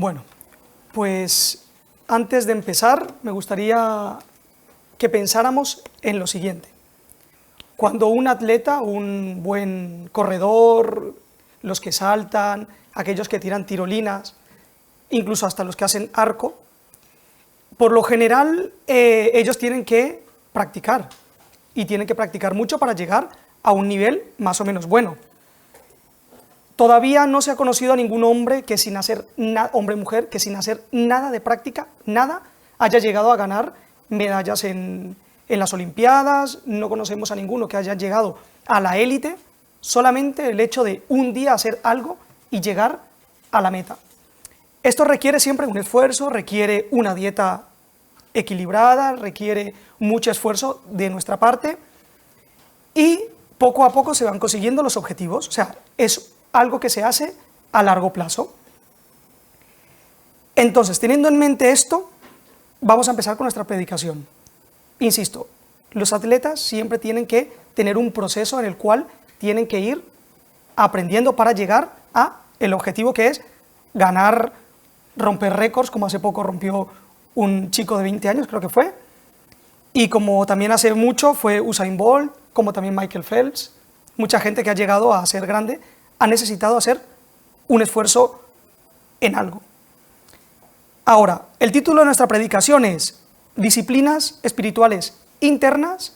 Bueno, pues antes de empezar me gustaría que pensáramos en lo siguiente. Cuando un atleta, un buen corredor, los que saltan, aquellos que tiran tirolinas, incluso hasta los que hacen arco, por lo general ellos tienen que practicar, y tienen que practicar mucho para llegar a un nivel más o menos bueno. Todavía no se ha conocido a ningún hombre que sin hacer hombre o mujer que sin hacer nada de práctica, nada, haya llegado a ganar medallas en las Olimpiadas. No conocemos a ninguno que haya llegado a la élite, solamente el hecho de un día hacer algo y llegar a la meta. Esto requiere siempre un esfuerzo, requiere una dieta equilibrada, requiere mucho esfuerzo de nuestra parte y poco a poco se van consiguiendo los objetivos. O sea, es algo que se hace a largo plazo. Entonces, teniendo en mente esto, vamos a empezar con nuestra predicación. Insisto, los atletas siempre tienen que tener un proceso en el cual tienen que ir aprendiendo para llegar a el objetivo, que es ganar, romper récords, como hace poco rompió un chico de 20 años, creo que fue, y como también hace mucho fue Usain Bolt, como también Michael Phelps. Mucha gente que ha llegado a ser grande ha necesitado hacer un esfuerzo en algo. Ahora, el título de nuestra predicación es Disciplinas espirituales internas,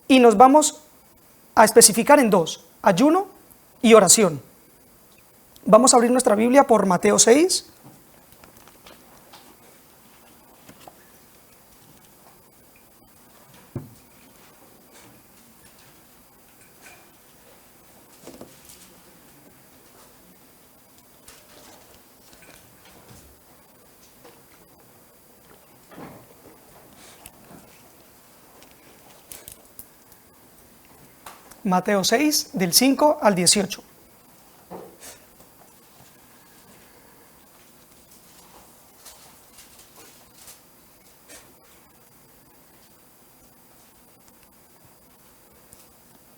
y nos vamos a especificar en dos: ayuno y oración. Vamos a abrir nuestra Biblia por Mateo 6. Mateo 6, del 5 al 18.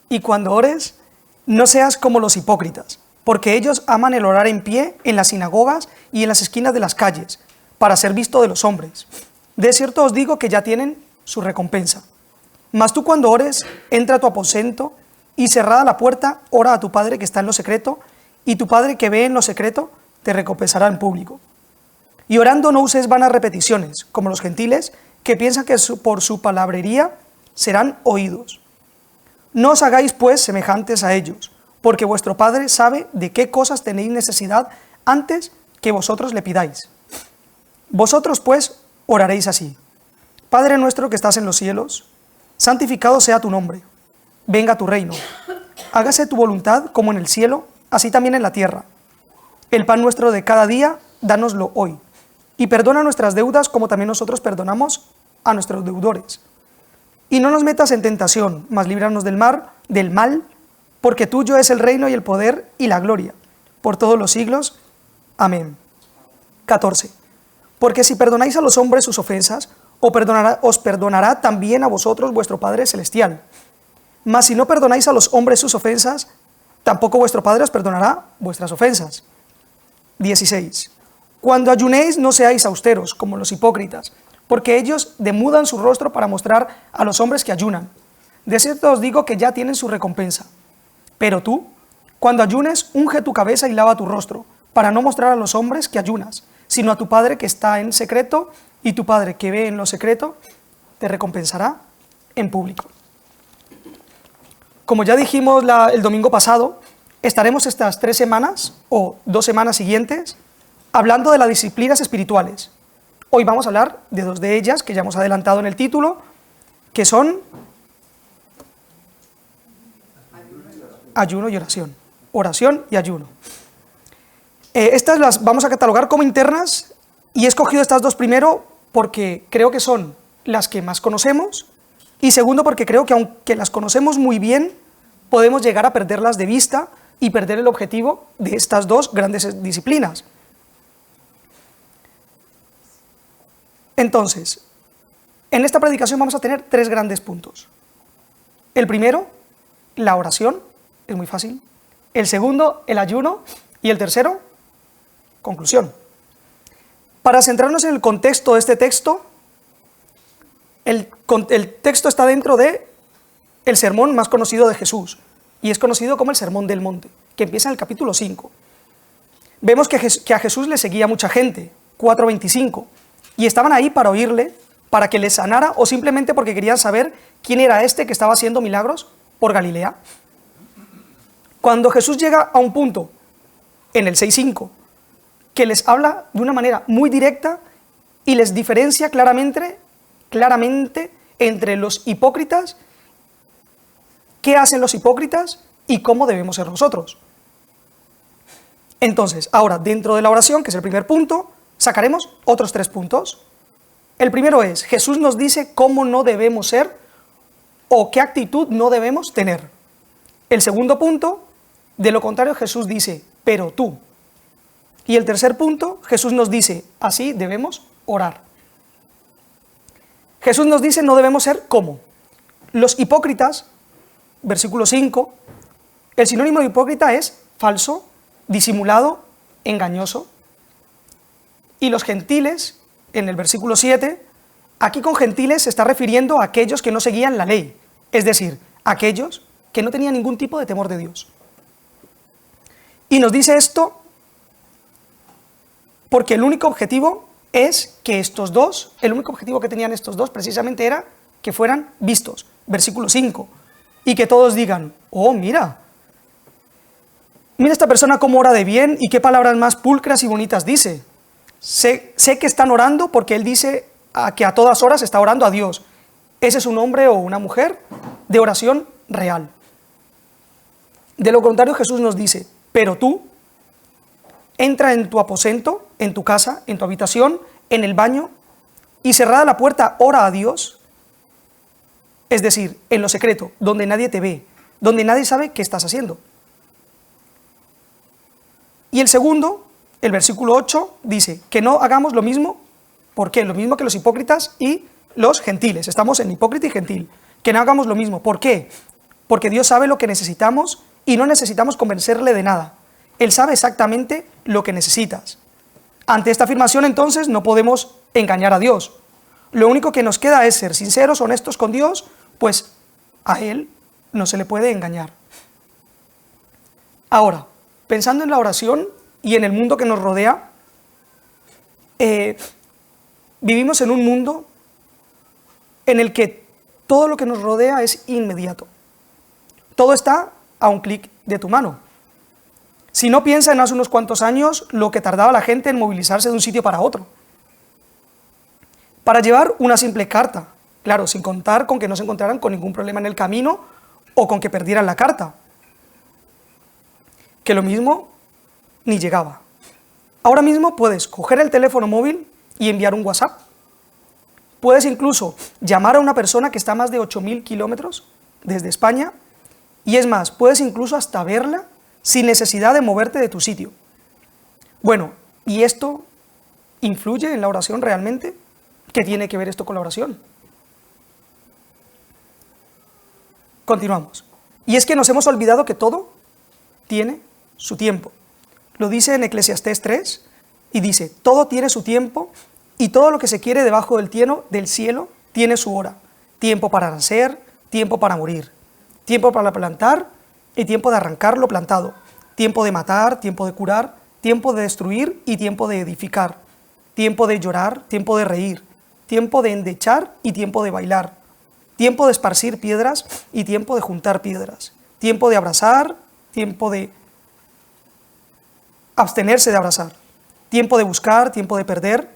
Y cuando ores, no seas como los hipócritas, porque ellos aman el orar en pie en las sinagogas y en las esquinas de las calles, para ser visto de los hombres. De cierto os digo que ya tienen su recompensa. Mas tú, cuando ores, entra a tu aposento, y cerrada la puerta, ora a tu Padre que está en lo secreto, y tu Padre que ve en lo secreto te recompensará en público. Y orando no uses vanas repeticiones, como los gentiles, que piensan que por su palabrería serán oídos. No os hagáis pues semejantes a ellos, porque vuestro Padre sabe de qué cosas tenéis necesidad antes que vosotros le pidáis. Vosotros pues oraréis así: Padre nuestro que estás en los cielos, santificado sea tu nombre. Venga tu reino, hágase tu voluntad como en el cielo, así también en la tierra. El pan nuestro de cada día, dánoslo hoy, y perdona nuestras deudas como también nosotros perdonamos a nuestros deudores. Y no nos metas en tentación, mas líbranos del mal, porque tuyo es el reino y el poder y la gloria, por todos los siglos. Amén. 14. Porque si perdonáis a los hombres sus ofensas, os perdonará también a vosotros vuestro Padre Celestial. Mas si no perdonáis a los hombres sus ofensas, tampoco vuestro Padre os perdonará vuestras ofensas. 16. Cuando ayunéis no seáis austeros, como los hipócritas, porque ellos demudan su rostro para mostrar a los hombres que ayunan. De cierto os digo que ya tienen su recompensa. Pero tú, cuando ayunes, unge tu cabeza y lava tu rostro, para no mostrar a los hombres que ayunas, sino a tu Padre que está en secreto, y tu Padre que ve en lo secreto te recompensará en público. Como ya dijimos el domingo pasado, estaremos estas 3 semanas o 2 semanas siguientes hablando de las disciplinas espirituales. Hoy vamos a hablar de 2 de ellas, que ya hemos adelantado en el título, que son ayuno y oración. Oración y ayuno. Estas las vamos a catalogar como internas, y he escogido estas 2 primero porque creo que son las que más conocemos, y segundo porque creo que aunque las conocemos muy bien, podemos llegar a perderlas de vista y perder el objetivo de estas 2 grandes disciplinas. Entonces, en esta predicación vamos a tener 3 grandes puntos. El primero, la oración, es muy fácil. El segundo, el ayuno. Y el tercero, conclusión. Para centrarnos en el contexto de este texto, el texto está dentro de el sermón más conocido de Jesús, y es conocido como el Sermón del Monte, que empieza en el capítulo 5. Vemos que a Jesús le seguía mucha gente, 4:25, y estaban ahí para oírle, para que les sanara, o simplemente porque querían saber quién era este que estaba haciendo milagros por Galilea. Cuando Jesús llega a un punto, en el 6:5, que les habla de una manera muy directa y les diferencia claramente entre los hipócritas, qué hacen los hipócritas y cómo debemos ser nosotros. Entonces, ahora, dentro de la oración, que es el primer punto, sacaremos otros 3 puntos. El primero es, Jesús nos dice cómo no debemos ser o qué actitud no debemos tener. El segundo punto, de lo contrario, Jesús dice, pero tú. Y el tercer punto, Jesús nos dice, así debemos orar. Jesús nos dice, no debemos ser como los hipócritas, versículo 5, el sinónimo de hipócrita es falso, disimulado, engañoso. Y los gentiles, en el versículo 7, aquí con gentiles se está refiriendo a aquellos que no seguían la ley, es decir, aquellos que no tenían ningún tipo de temor de Dios. Y nos dice esto porque el único objetivo es que el único objetivo que tenían estos dos precisamente era que fueran vistos, versículo 5, y que todos digan, oh, mira esta persona cómo ora de bien y qué palabras más pulcras y bonitas dice. Sé que están orando porque él dice que a todas horas está orando a Dios. Ese es un hombre o una mujer de oración real. De lo contrario, Jesús nos dice, pero tú, entra en tu aposento, en tu casa, en tu habitación, en el baño, y cerrada la puerta, ora a Dios, es decir, en lo secreto, donde nadie te ve, donde nadie sabe qué estás haciendo. Y el segundo, el versículo 8, dice que no hagamos lo mismo, ¿por qué? Lo mismo que los hipócritas y los gentiles, estamos en hipócrita y gentil, que no hagamos lo mismo, ¿por qué? Porque Dios sabe lo que necesitamos y no necesitamos convencerle de nada. Él sabe exactamente lo que necesitas. Ante esta afirmación, entonces, no podemos engañar a Dios. Lo único que nos queda es ser sinceros, honestos con Dios, pues a Él no se le puede engañar. Ahora, pensando en la oración y en el mundo que nos rodea, vivimos en un mundo en el que todo lo que nos rodea es inmediato. Todo está a un clic de tu mano. Si no piensa en hace unos cuantos años lo que tardaba la gente en movilizarse de un sitio para otro. Para llevar una simple carta, claro, sin contar con que no se encontraran con ningún problema en el camino o con que perdieran la carta, que lo mismo ni llegaba. Ahora mismo puedes coger el teléfono móvil y enviar un WhatsApp. Puedes incluso llamar a una persona que está a más de 8.000 kilómetros desde España, y es más, puedes incluso hasta verla sin necesidad de moverte de tu sitio. Bueno, ¿y esto influye en la oración realmente? ¿Qué tiene que ver esto con la oración? Continuamos. Y es que nos hemos olvidado que todo tiene su tiempo. Lo dice en Eclesiastés 3 y dice, todo tiene su tiempo y todo lo que se quiere debajo del cielo tiene su hora. Tiempo para nacer, tiempo para morir, tiempo para plantar y tiempo de arrancar lo plantado, tiempo de matar, tiempo de curar, tiempo de destruir y tiempo de edificar, tiempo de llorar, tiempo de reír, tiempo de endechar y tiempo de bailar, tiempo de esparcir piedras y tiempo de juntar piedras, tiempo de abrazar, tiempo de abstenerse de abrazar, tiempo de buscar, tiempo de perder,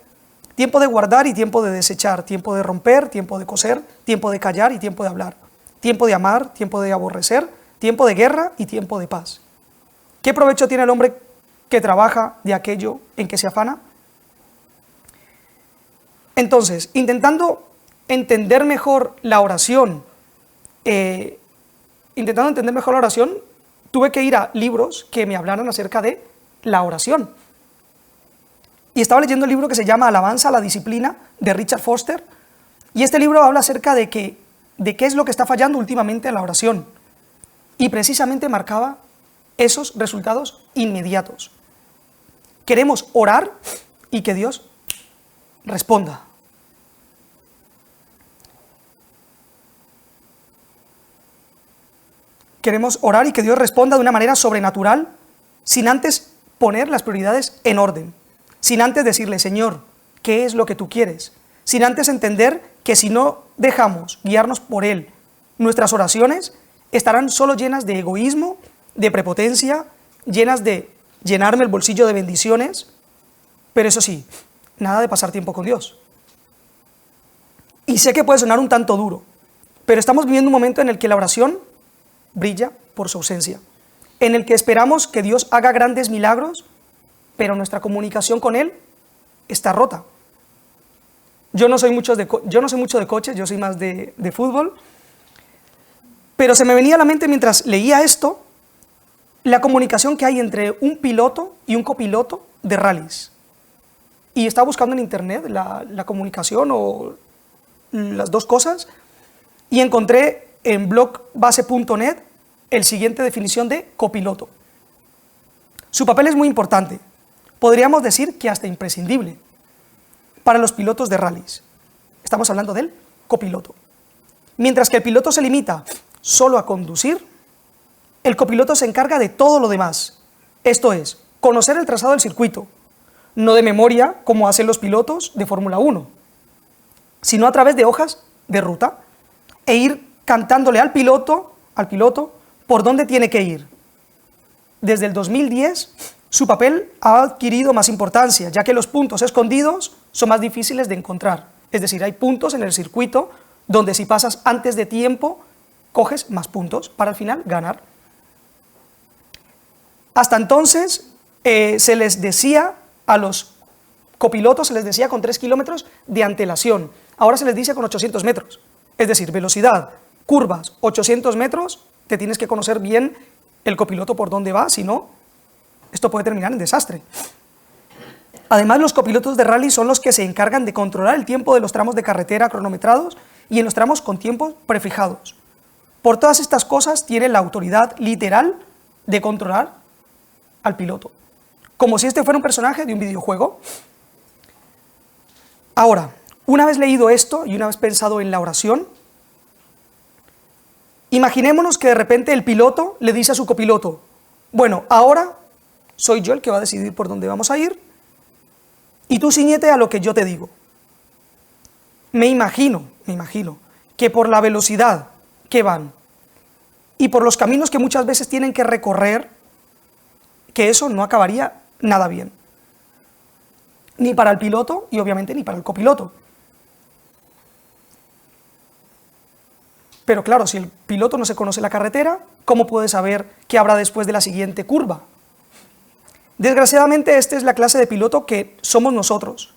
tiempo de guardar y tiempo de desechar, tiempo de romper, tiempo de coser, tiempo de callar y tiempo de hablar, tiempo de amar, tiempo de aborrecer, tiempo de guerra y tiempo de paz. ¿Qué provecho tiene el hombre que trabaja de aquello en que se afana? Entonces, intentando entender mejor la oración, tuve que ir a libros que me hablaran acerca de la oración. Y estaba leyendo el libro que se llama Alabanza a la disciplina, de Richard Foster, y este libro habla acerca de qué es lo que está fallando últimamente en la oración, y precisamente marcaba esos resultados inmediatos. Queremos orar y que Dios responda. Queremos orar y que Dios responda de una manera sobrenatural, sin antes poner las prioridades en orden, sin antes decirle, Señor, ¿qué es lo que tú quieres? Sin antes entender que si no dejamos guiarnos por Él, nuestras oraciones estarán solo llenas de egoísmo, de prepotencia, llenas de llenarme el bolsillo de bendiciones, pero eso sí, nada de pasar tiempo con Dios. Y sé que puede sonar un tanto duro, pero estamos viviendo un momento en el que la oración brilla por su ausencia, en el que esperamos que Dios haga grandes milagros, pero nuestra comunicación con Él está rota. Yo no sé mucho de coches, yo soy más de fútbol, pero se me venía a la mente mientras leía esto, la comunicación que hay entre un piloto y un copiloto de rallies. Y estaba buscando en internet la comunicación o las dos cosas, y encontré en blogbase.net el siguiente definición de copiloto. Su papel es muy importante, podríamos decir que hasta imprescindible, para los pilotos de rallies. Estamos hablando del copiloto. Mientras que el piloto se limita solo a conducir, el copiloto se encarga de todo lo demás. Esto es, conocer el trazado del circuito, no de memoria como hacen los pilotos de Fórmula 1, sino a través de hojas de ruta e ir cantándole al piloto por dónde tiene que ir. Desde el 2010, su papel ha adquirido más importancia, ya que los puntos escondidos son más difíciles de encontrar. Es decir, hay puntos en el circuito donde si pasas antes de tiempo, coges más puntos para al final ganar. Hasta entonces se les decía a los copilotos, se les decía con 3 kilómetros de antelación. Ahora se les dice con 800 metros. Es decir, velocidad, curvas, 800 metros, te tienes que conocer bien el copiloto por dónde va, si no, esto puede terminar en desastre. Además, los copilotos de rally son los que se encargan de controlar el tiempo de los tramos de carretera cronometrados y en los tramos con tiempos prefijados. Por todas estas cosas tiene la autoridad literal de controlar al piloto, como si este fuera un personaje de un videojuego. Ahora, una vez leído esto y una vez pensado en la oración, imaginémonos que de repente el piloto le dice a su copiloto, bueno, ahora soy yo el que va a decidir por dónde vamos a ir y tú ciñete a lo que yo te digo. Me imagino que por la velocidad que van y por los caminos que muchas veces tienen que recorrer, que eso no acabaría nada bien. Ni para el piloto y obviamente ni para el copiloto. Pero claro, si el piloto no se conoce la carretera, ¿cómo puede saber qué habrá después de la siguiente curva? Desgraciadamente, esta es la clase de piloto que somos nosotros.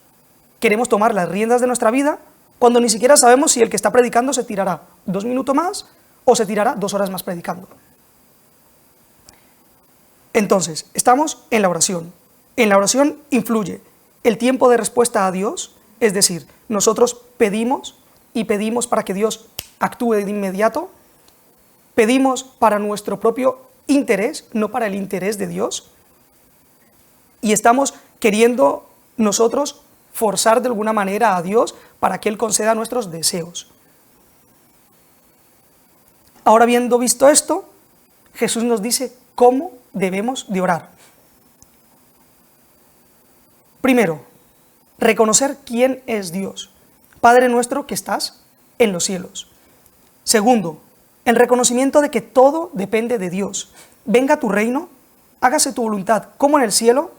Queremos tomar las riendas de nuestra vida cuando ni siquiera sabemos si el que está predicando se tirará 2 minutos más o se tirará 2 horas más predicando. Entonces, estamos en la oración. En la oración influye el tiempo de respuesta a Dios, es decir, nosotros pedimos y pedimos para que Dios actúe de inmediato, pedimos para nuestro propio interés, no para el interés de Dios, y estamos queriendo nosotros forzar de alguna manera a Dios para que Él conceda nuestros deseos. Ahora, habiendo visto esto, Jesús nos dice cómo debemos de orar. Primero, reconocer quién es Dios. Padre nuestro que estás en los cielos. Segundo, el reconocimiento de que todo depende de Dios. Venga tu reino, hágase tu voluntad como en el cielo,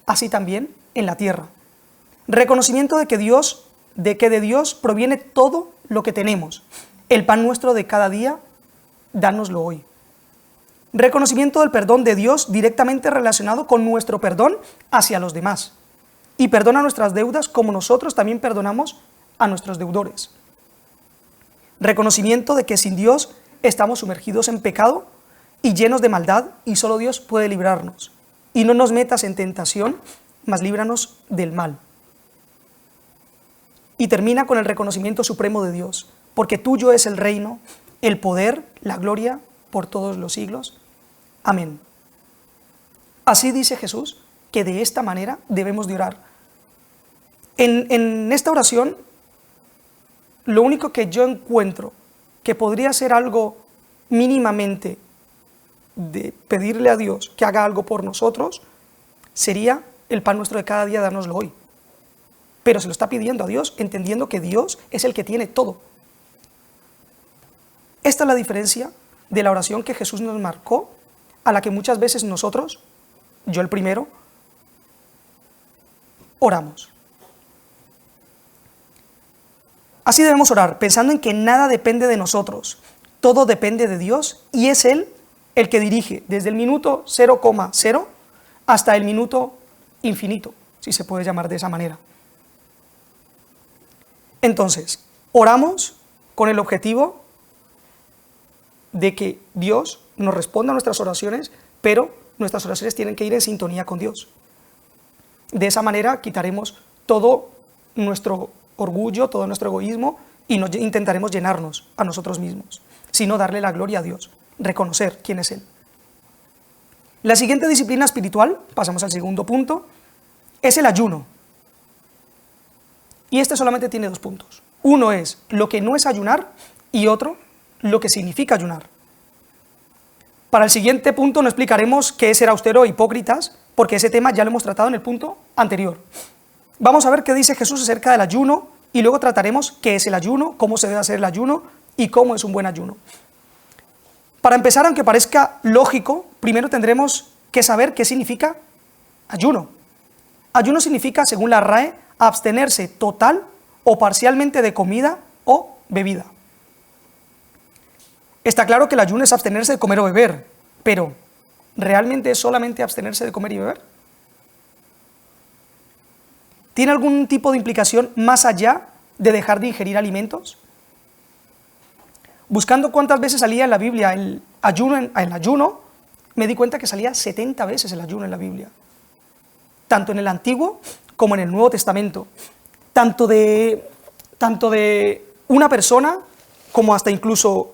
así también en la tierra. Reconocimiento de que de Dios proviene todo lo que tenemos. El pan nuestro de cada día, dánoslo hoy. Reconocimiento del perdón de Dios directamente relacionado con nuestro perdón hacia los demás. Y perdona nuestras deudas como nosotros también perdonamos a nuestros deudores. Reconocimiento de que sin Dios estamos sumergidos en pecado y llenos de maldad y solo Dios puede librarnos. Y no nos metas en tentación, mas líbranos del mal. Y termina con el reconocimiento supremo de Dios, porque tuyo es el reino, el poder, la gloria por todos los siglos. Amén. Así dice Jesús que de esta manera debemos de orar. En esta oración, lo único que yo encuentro que podría ser algo mínimamente de pedirle a Dios que haga algo por nosotros, sería el pan nuestro de cada día, dárnoslo hoy. Pero se lo está pidiendo a Dios, entendiendo que Dios es el que tiene todo. Esta es la diferencia de la oración que Jesús nos marcó, a la que muchas veces nosotros, yo el primero, oramos. Así debemos orar, pensando en que nada depende de nosotros, todo depende de Dios y es Él el que dirige desde el minuto 0,0 hasta el minuto infinito, si se puede llamar de esa manera. Entonces, oramos con el objetivo de que Dios nos responda a nuestras oraciones, pero nuestras oraciones tienen que ir en sintonía con Dios. De esa manera quitaremos todo nuestro orgullo, todo nuestro egoísmo y no intentaremos llenarnos a nosotros mismos, sino darle la gloria a Dios, reconocer quién es Él. La siguiente disciplina espiritual, pasamos al segundo punto, es el ayuno. Y este solamente tiene 2 puntos. Uno es lo que no es ayunar y otro lo que significa ayunar. Para el siguiente punto no explicaremos qué es ser austero e hipócritas, porque ese tema ya lo hemos tratado en el punto anterior. Vamos a ver qué dice Jesús acerca del ayuno y luego trataremos qué es el ayuno, cómo se debe hacer el ayuno y cómo es un buen ayuno. Para empezar, aunque parezca lógico, primero tendremos que saber qué significa ayuno. Ayuno significa, según la RAE, abstenerse total o parcialmente de comida o bebida. Está claro que el ayuno es abstenerse de comer o beber, pero ¿realmente es solamente abstenerse de comer y beber? ¿Tiene algún tipo de implicación más allá de dejar de ingerir alimentos? Buscando cuántas veces salía en la Biblia el ayuno, me di cuenta que salía 70 veces el ayuno en la Biblia. Tanto en el Antiguo como en el Nuevo Testamento. Tanto de una persona como hasta incluso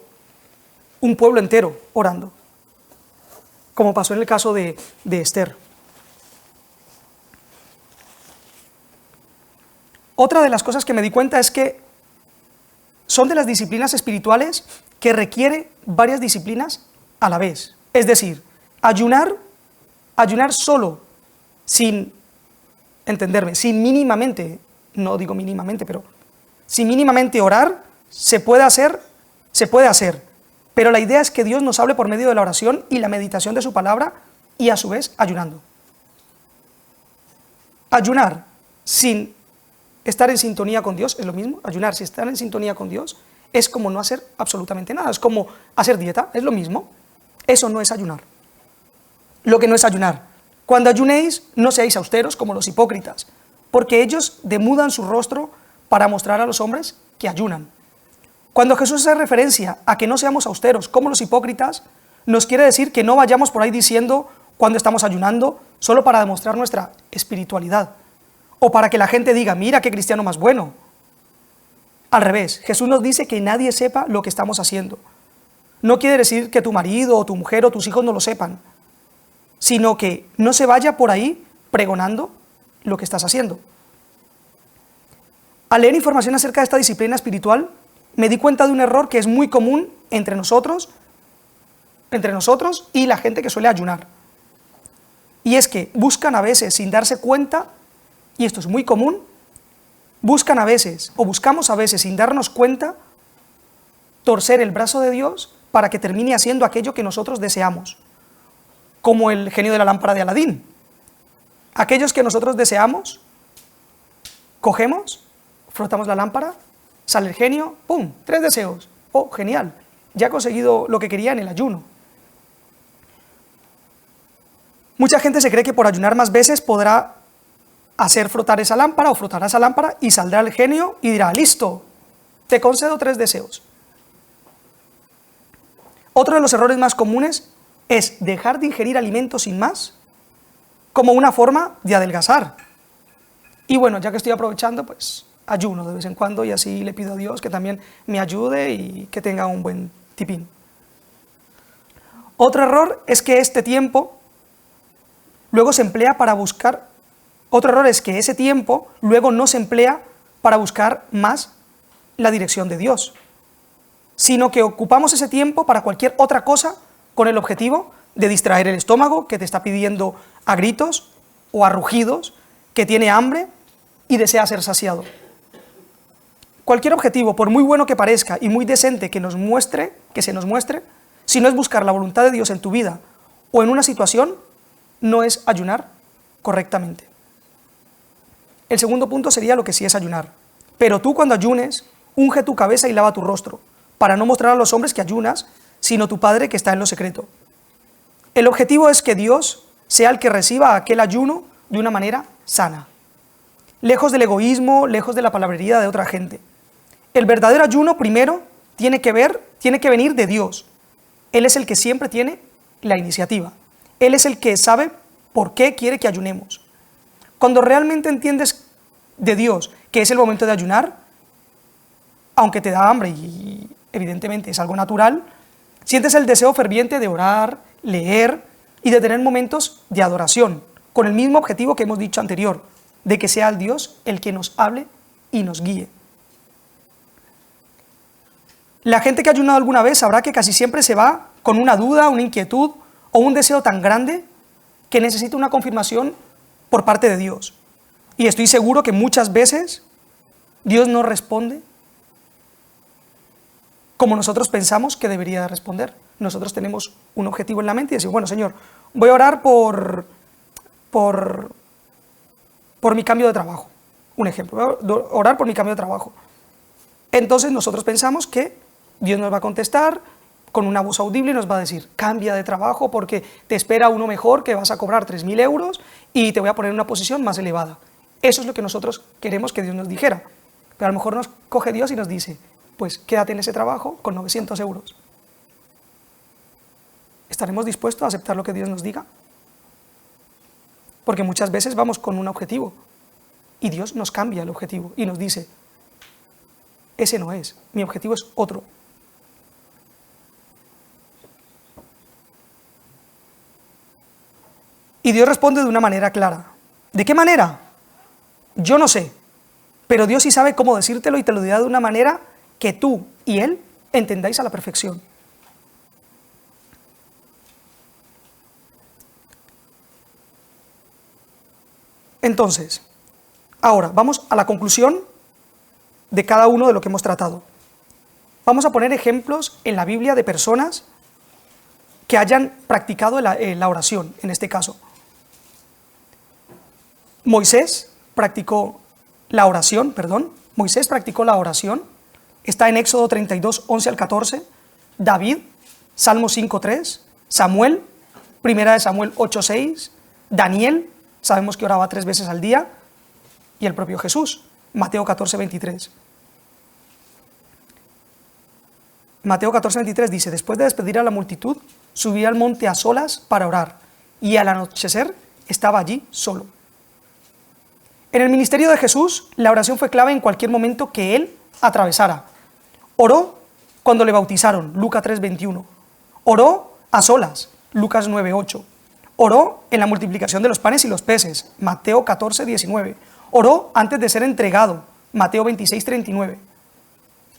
un pueblo entero orando. Como pasó en el caso de Esther. Otra de las cosas que me di cuenta es que son de las disciplinas espirituales que requiere varias disciplinas a la vez. Es decir, ayunar solo, sin entenderme, sin mínimamente, no digo mínimamente, pero sin mínimamente orar, se puede hacer, pero la idea es que Dios nos hable por medio de la oración y la meditación de su palabra y a su vez ayunando. Ayunar sin estar en sintonía con Dios es lo mismo. Ayunar sin estar en sintonía con Dios es como no hacer absolutamente nada, es como hacer dieta, es lo mismo. Eso no es ayunar. Lo que no es ayunar. Cuando ayunéis, no seáis austeros como los hipócritas, porque ellos demudan su rostro para mostrar a los hombres que ayunan. Cuando Jesús hace referencia a que no seamos austeros como los hipócritas, nos quiere decir que no vayamos por ahí diciendo cuando estamos ayunando solo para demostrar nuestra espiritualidad o para que la gente diga, mira qué cristiano más bueno. Al revés, Jesús nos dice que nadie sepa lo que estamos haciendo. No quiere decir que tu marido o tu mujer o tus hijos no lo sepan, sino que no se vaya por ahí pregonando lo que estás haciendo. Al leer información acerca de esta disciplina espiritual, me di cuenta de un error que es muy común entre nosotros y la gente que suele ayunar. Y es que buscan a veces sin darse cuenta, y esto es muy común, buscamos a veces sin darnos cuenta torcer el brazo de Dios para que termine haciendo aquello que nosotros deseamos, como el genio de la lámpara de Aladín. Aquellos que nosotros deseamos, cogemos, frotamos la lámpara, sale el genio, ¡pum!, 3 deseos. ¡Oh, genial! Ya he conseguido lo que quería en el ayuno. Mucha gente se cree que por ayunar más veces podrá hacer frotar esa lámpara o frotará esa lámpara y saldrá el genio y dirá, listo, te concedo 3 deseos. Otro de los errores más comunes es dejar de ingerir alimentos sin más como una forma de adelgazar. Y bueno, ya que estoy aprovechando, pues ayuno de vez en cuando y así le pido a Dios que también me ayude y que tenga un buen tipín. Otro error es que este tiempo luego se emplea para buscar Otro error es que ese tiempo luego no se emplea para buscar más la dirección de Dios, sino que ocupamos ese tiempo para cualquier otra cosa con el objetivo de distraer el estómago que te está pidiendo a gritos o a rugidos, que tiene hambre y desea ser saciado. Cualquier objetivo, por muy bueno que parezca y muy decente que se nos muestre, si no es buscar la voluntad de Dios en tu vida o en una situación, no es ayunar correctamente. El segundo punto sería lo que sí es ayunar. Pero tú, cuando ayunes, unge tu cabeza y lava tu rostro, para no mostrar a los hombres que ayunas, sino tu Padre que está en lo secreto. El objetivo es que Dios sea el que reciba aquel ayuno de una manera sana, lejos del egoísmo, lejos de la palabrería de otra gente. El verdadero ayuno primero tiene que venir de Dios. Él es el que siempre tiene la iniciativa. Él es el que sabe por qué quiere que ayunemos. Cuando realmente entiendes de Dios que es el momento de ayunar, aunque te da hambre y evidentemente es algo natural, sientes el deseo ferviente de orar, leer y de tener momentos de adoración, con el mismo objetivo que hemos dicho anterior, de que sea el Dios el que nos hable y nos guíe. La gente que ha ayunado alguna vez sabrá que casi siempre se va con una duda, una inquietud o un deseo tan grande que necesita una confirmación por parte de Dios. Y estoy seguro que muchas veces Dios no responde como nosotros pensamos que debería responder. Nosotros tenemos un objetivo en la mente y decimos, bueno, Señor, voy a orar por mi cambio de trabajo. Un ejemplo, voy a orar por mi cambio de trabajo. Entonces nosotros pensamos que Dios nos va a contestar con una voz audible y nos va a decir, cambia de trabajo porque te espera uno mejor, que vas a cobrar 3.000 euros y te voy a poner en una posición más elevada. Eso es lo que nosotros queremos que Dios nos dijera. Pero a lo mejor nos coge Dios y nos dice, pues quédate en ese trabajo con 900 euros. ¿Estaremos dispuestos a aceptar lo que Dios nos diga? Porque muchas veces vamos con un objetivo y Dios nos cambia el objetivo y nos dice, ese no es, mi objetivo es otro. Y Dios responde de una manera clara. ¿De qué manera? Yo no sé, pero Dios sí sabe cómo decírtelo y te lo dirá de una manera que tú y Él entendáis a la perfección. Entonces, ahora vamos a la conclusión de cada uno de lo que hemos tratado. Vamos a poner ejemplos en la Biblia de personas que hayan practicado la oración, en este caso. Moisés practicó la oración, está en Éxodo 32, 11 al 14, David, Salmo 5, 3, Samuel, Primera de Samuel 8, 6, Daniel, sabemos que oraba 3 veces al día, y el propio Jesús, Mateo 14, 23. Mateo 14, 23 dice, después de despedir a la multitud, subí al monte a solas para orar, y al anochecer estaba allí solo. En el ministerio de Jesús, la oración fue clave en cualquier momento que Él atravesara. Oró cuando le bautizaron, Lucas 3, 21. Oró a solas, Lucas 9, 8. Oró en la multiplicación de los panes y los peces, Mateo 14, 19. Oró antes de ser entregado, Mateo 26, 39.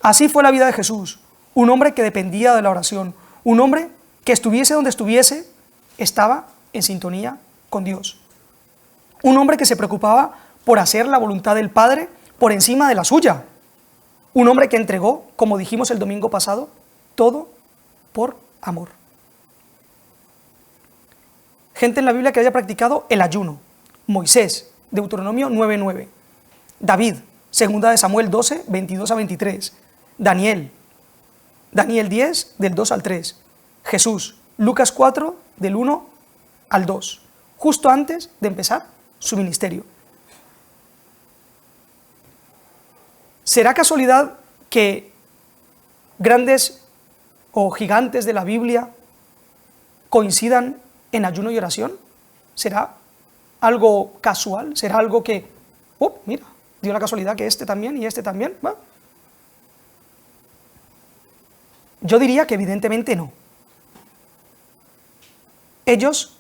Así fue la vida de Jesús, un hombre que dependía de la oración, un hombre que estuviese donde estuviese, estaba en sintonía con Dios. Un hombre que se preocupaba por hacer la voluntad del Padre por encima de la suya. Un hombre que entregó, como dijimos el domingo pasado, todo por amor. Gente en la Biblia que haya practicado el ayuno. Moisés, Deuteronomio 9:9. David, Segunda de Samuel 12, 22 a 23. Daniel 10, del 2 al 3. Jesús, Lucas 4, del 1 al 2. Justo antes de empezar su ministerio. ¿Será casualidad que grandes o gigantes de la Biblia coincidan en ayuno y oración? ¿Será algo casual? ¿Será algo que, mira, dio la casualidad que este también y este también? ¿Va? Yo diría que evidentemente no. Ellos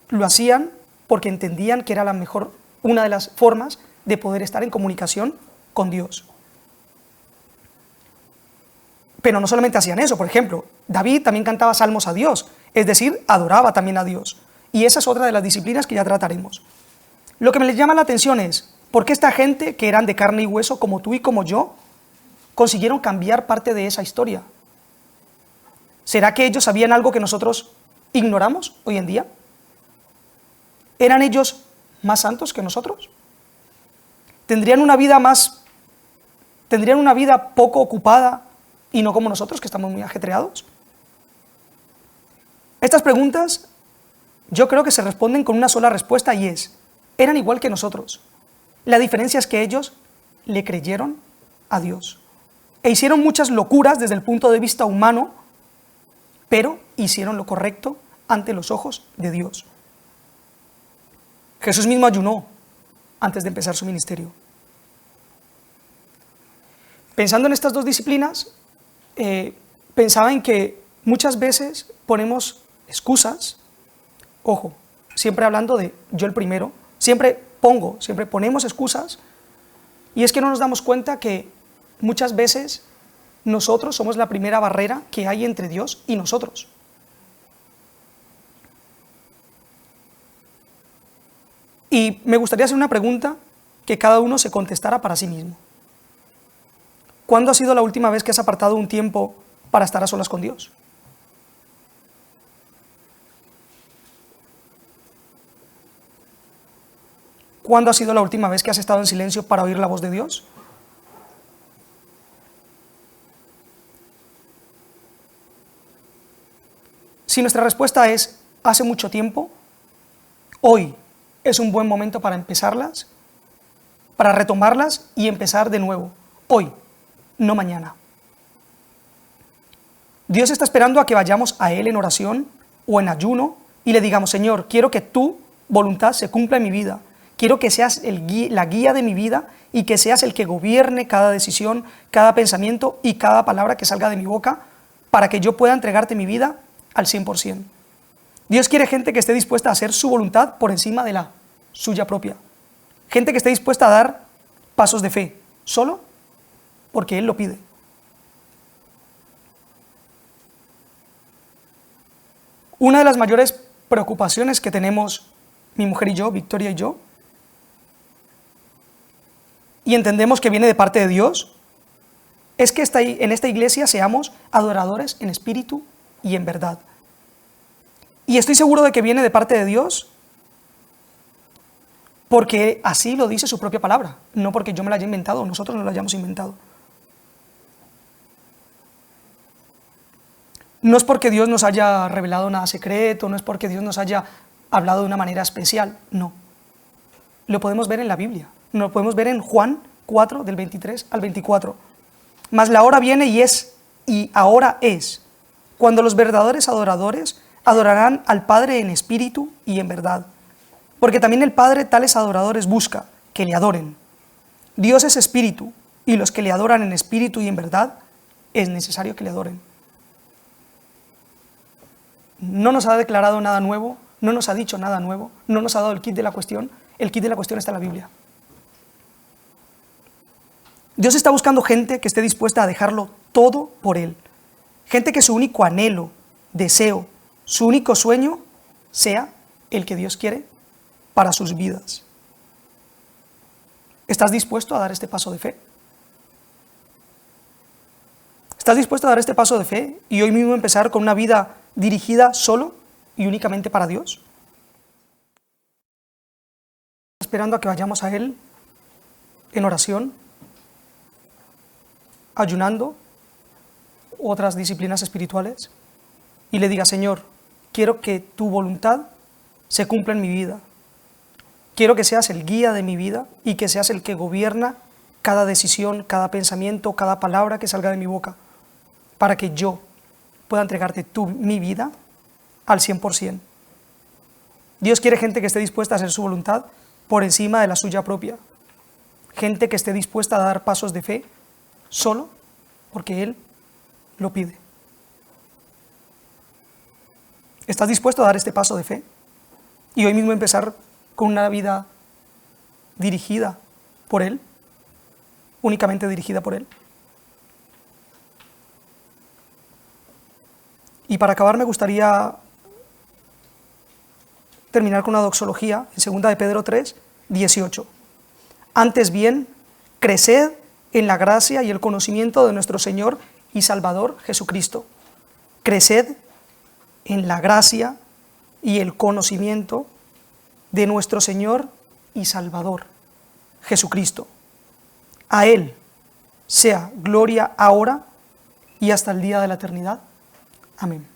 lo hacían porque entendían que era una de las formas de poder estar en comunicación con Dios. Pero no solamente hacían eso, por ejemplo, David también cantaba salmos a Dios, es decir, adoraba también a Dios. Y esa es otra de las disciplinas que ya trataremos. Lo que me les llama la atención es, ¿por qué esta gente que eran de carne y hueso, como tú y como yo, consiguieron cambiar parte de esa historia? ¿Será que ellos sabían algo que nosotros ignoramos hoy en día? ¿Eran ellos más santos que nosotros? ¿Tendrían una vida poco ocupada y no como nosotros, que estamos muy ajetreados? Estas preguntas yo creo que se responden con una sola respuesta, y es: eran igual que nosotros. La diferencia es que ellos le creyeron a Dios e hicieron muchas locuras desde el punto de vista humano, pero hicieron lo correcto ante los ojos de Dios. Jesús mismo ayunó antes de empezar su ministerio. Pensando en estas dos disciplinas, pensaba en que muchas veces ponemos excusas, ojo, siempre hablando de yo el primero, siempre ponemos excusas, y es que no nos damos cuenta que muchas veces nosotros somos la primera barrera que hay entre Dios y nosotros. Y me gustaría hacer una pregunta que cada uno se contestara para sí mismo. ¿Cuándo ha sido la última vez que has apartado un tiempo para estar a solas con Dios? ¿Cuándo ha sido la última vez que has estado en silencio para oír la voz de Dios? Si nuestra respuesta es hace mucho tiempo, hoy es un buen momento para empezarlas, para retomarlas y empezar de nuevo. Hoy, no mañana. Dios está esperando a que vayamos a Él en oración o en ayuno y le digamos: Señor, quiero que tu voluntad se cumpla en mi vida. Quiero que seas la guía de mi vida y que seas el que gobierne cada decisión, cada pensamiento y cada palabra que salga de mi boca, para que yo pueda entregarte mi vida al 100%. Dios quiere gente que esté dispuesta a hacer su voluntad por encima de la suya propia. Gente que esté dispuesta a dar pasos de fe, solo porque Él lo pide. Una de las mayores preocupaciones que tenemos mi mujer y yo, Victoria y yo, y entendemos que viene de parte de Dios, es que en esta iglesia seamos adoradores en espíritu y en verdad. Y estoy seguro de que viene de parte de Dios porque así lo dice su propia palabra, no porque yo me la haya inventado o nosotros no la hayamos inventado. No es porque Dios nos haya revelado nada secreto, no es porque Dios nos haya hablado de una manera especial, no. Lo podemos ver en la Biblia, lo podemos ver en Juan 4, del 23 al 24. Mas la hora viene y ahora es, cuando los verdaderos adoradores adorarán al Padre en espíritu y en verdad. Porque también el Padre tales adoradores busca, que le adoren. Dios es espíritu, y los que le adoran en espíritu y en verdad, es necesario que le adoren. No nos ha declarado nada nuevo, no nos ha dicho nada nuevo, no nos ha dado el kit de la cuestión. El kit de la cuestión está en la Biblia. Dios está buscando gente que esté dispuesta a dejarlo todo por Él. Gente que su único anhelo, deseo, su único sueño sea el que Dios quiere para sus vidas. ¿Estás dispuesto a dar este paso de fe? ¿Estás dispuesto a dar este paso de fe y hoy mismo empezar con una vida dirigida solo y únicamente para Dios? Esperando a que vayamos a Él en oración, ayunando, otras disciplinas espirituales, y le diga: Señor, quiero que tu voluntad se cumpla en mi vida. Quiero que seas el guía de mi vida y que seas el que gobierna cada decisión, cada pensamiento, cada palabra que salga de mi boca, para que yo pueda entregarte mi vida al 100%. Dios quiere gente que esté dispuesta a hacer su voluntad por encima de la suya propia. Gente que esté dispuesta a dar pasos de fe solo porque Él lo pide. ¿Estás dispuesto a dar este paso de fe? Y hoy mismo empezar con una vida dirigida por Él, únicamente dirigida por Él. Y para acabar me gustaría terminar con una doxología en 2 de Pedro 3, 18. Antes bien, creced en la gracia y el conocimiento de nuestro Señor y Salvador Jesucristo. Creced en la gracia y el conocimiento de nuestro Señor y Salvador Jesucristo. A Él sea gloria ahora y hasta el día de la eternidad. Amén.